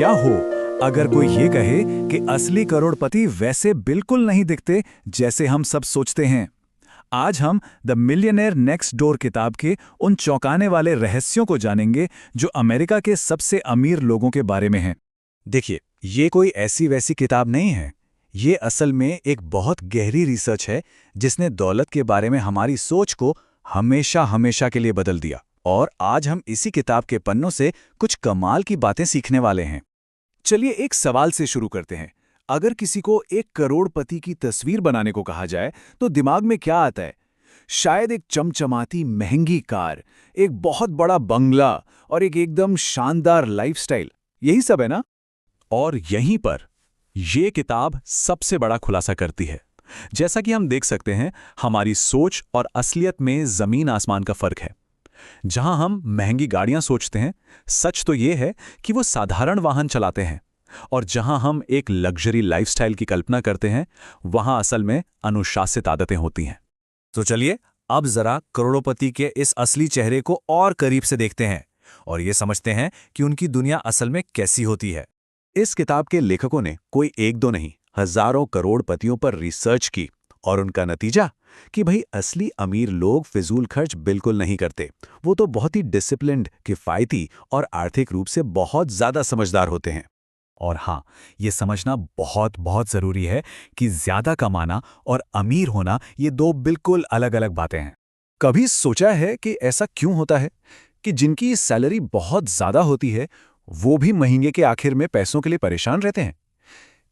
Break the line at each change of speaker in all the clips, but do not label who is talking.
क्या हो अगर कोई ये कहे कि असली करोड़पति वैसे बिल्कुल नहीं दिखते जैसे हम सब सोचते हैं। आज हम द मिलियनेयर नेक्स्ट डोर किताब के उन चौंकाने वाले रहस्यों को जानेंगे जो अमेरिका के सबसे अमीर लोगों के बारे में हैं।
देखिए, ये कोई ऐसी वैसी किताब नहीं है। ये असल में एक बहुत गहरी रिसर्च है जिसने दौलत के बारे में हमारी सोच को हमेशा हमेशा के लिए बदल दिया। और आज हम इसी किताब के पन्नों से कुछ कमाल की बातें सीखने वाले हैं।
चलिए एक सवाल से शुरू करते हैं। अगर किसी को एक करोड़पति की तस्वीर बनाने को कहा जाए तो दिमाग में क्या आता है? शायद एक चमचमाती महंगी कार, एक बहुत बड़ा बंगला और एक एकदम शानदार लाइफस्टाइल, यही सब है ना?
और यहीं पर ये किताब सबसे बड़ा खुलासा करती है। जैसा कि हम देख सकते हैं, हमारी सोच और असलियत में जमीन आसमान का फर्क है। जहां हम महंगी गाड़ियां सोचते हैं, सच तो ये है कि वो साधारण वाहन चलाते हैं, और जहां हम एक लग्जरी लाइफस्टाइल की कल्पना करते हैं, वहां असल में अनुशासित आदतें होती हैं।
तो चलिए अब जरा करोड़पति के इस असली चेहरे को और करीब से देखते हैं और ये समझते हैं कि उनकी दुनिया असल में कैसी होती है।
इस किताब के लेखकों ने कोई एक दो नहीं, हजारों करोड़पतियों पर रिसर्च की, और उनका नतीजा कि भाई असली अमीर लोग फिजूल खर्च बिल्कुल नहीं करते। वो तो बहुत ही डिसिप्लिन्ड, किफायती और आर्थिक रूप से बहुत ज्यादा समझदार होते हैं।
और हाँ, ये समझना बहुत बहुत जरूरी है कि ज्यादा कमाना और अमीर होना ये दो बिल्कुल अलग अलग बातें हैं।
कभी सोचा है कि ऐसा क्यों होता है कि जिनकी सैलरी बहुत ज्यादा होती है वो भी महीने के आखिर में पैसों के लिए परेशान रहते हैं?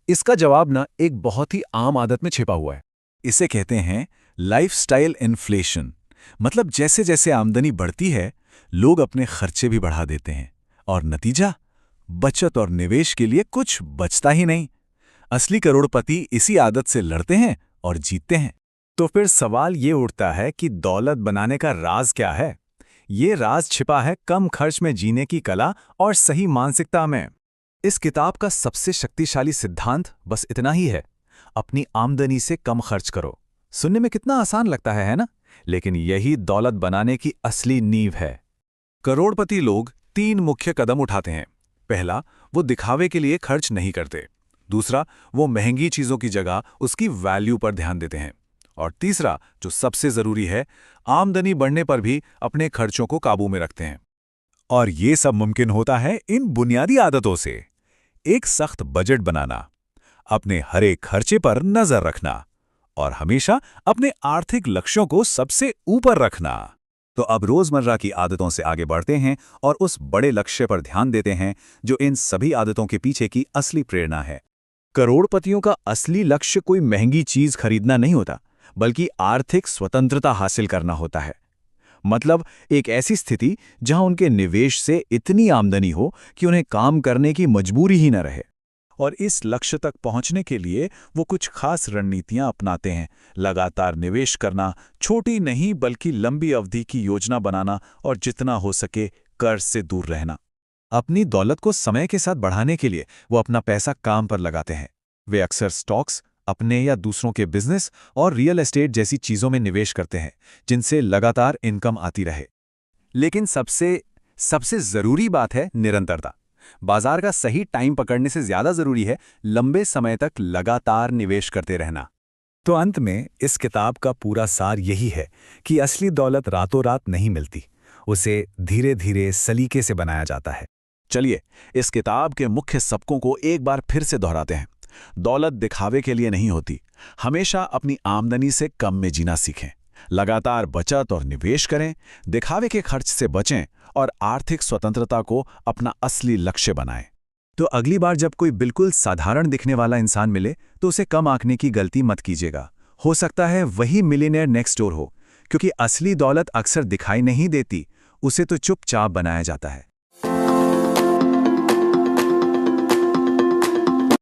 इसका जवाब ना एक बहुत ही आम आदत में छिपा हुआ है। इसे कहते हैं लाइफस्टाइल इन्फ्लेशन। मतलब जैसे जैसे आमदनी बढ़ती है, लोग अपने खर्चे भी बढ़ा देते हैं, और नतीजा, बचत और निवेश के लिए कुछ बचता ही नहीं। असली करोड़पति इसी आदत से लड़ते हैं और जीतते हैं।
तो फिर सवाल ये उठता है कि दौलत बनाने का राज क्या है? ये राज छिपा है कम खर्च में जीने की कला और सही मानसिकता में। इस किताब का सबसे शक्तिशाली सिद्धांत बस इतना ही है: अपनी आमदनी से कम खर्च करो। सुनने में कितना आसान लगता है ना? लेकिन यही दौलत बनाने की असली नींव है।
करोड़पति लोग 3 मुख्य कदम उठाते हैं। पहला, वो दिखावे के लिए खर्च नहीं करते। दूसरा, वो महंगी चीजों की जगह उसकी वैल्यू पर ध्यान देते हैं। और तीसरा, जो सबसे जरूरी है, आमदनी बढ़ने पर भी अपने खर्चों को काबू में रखते हैं।
और ये सब मुमकिन होता है इन बुनियादी आदतों से: एक सख्त बजट बनाना, अपने हर एक खर्चे पर नजर रखना, और हमेशा अपने आर्थिक लक्ष्यों को सबसे ऊपर रखना। तो अब रोजमर्रा की आदतों से आगे बढ़ते हैं और उस बड़े लक्ष्य पर ध्यान देते हैं जो इन सभी आदतों के पीछे की असली प्रेरणा है।
करोड़पतियों का असली लक्ष्य कोई महंगी चीज खरीदना नहीं होता, बल्कि आर्थिक स्वतंत्रता हासिल करना होता है। मतलब एक ऐसी स्थिति जहां उनके निवेश से इतनी आमदनी हो कि उन्हें काम करने की मजबूरी ही न रहे।
और इस लक्ष्य तक पहुंचने के लिए वो कुछ खास रणनीतियां अपनाते हैं: लगातार निवेश करना, छोटी नहीं बल्कि लंबी अवधि की योजना बनाना, और जितना हो सके कर्ज से दूर रहना। अपनी दौलत को समय के साथ बढ़ाने के लिए वो अपना पैसा काम पर लगाते हैं। वे अक्सर स्टॉक्स, अपने या दूसरों के बिजनेस और रियल एस्टेट जैसी चीजों में निवेश करते हैं, जिनसे लगातार इनकम आती रहे।
लेकिन सबसे जरूरी बात है निरंतरता। बाजार का सही टाइम पकड़ने से ज्यादा जरूरी है लंबे समय तक लगातार निवेश करते रहना।
तो अंत में इस किताब का पूरा सार यही है कि असली दौलत रातों रात नहीं मिलती, उसे धीरे धीरे सलीके से बनाया जाता है।
चलिए इस किताब के मुख्य सबकों को एक बार फिर से दोहराते हैं। दौलत दिखावे के लिए नहीं होती। हमेशा अपनी आमदनी से कम में जीना सीखें, लगातार बचत और निवेश करें, दिखावे के खर्च से बचें और आर्थिक स्वतंत्रता को अपना असली लक्ष्य बनाएं।
तो अगली बार जब कोई बिल्कुल साधारण दिखने वाला इंसान मिले तो उसे कम आंकने की गलती मत कीजिएगा। हो सकता है वही मिलियनेयर नेक्स्ट डोर हो, क्योंकि असली दौलत अक्सर दिखाई नहीं देती, उसे तो चुपचाप बनाया जाता है।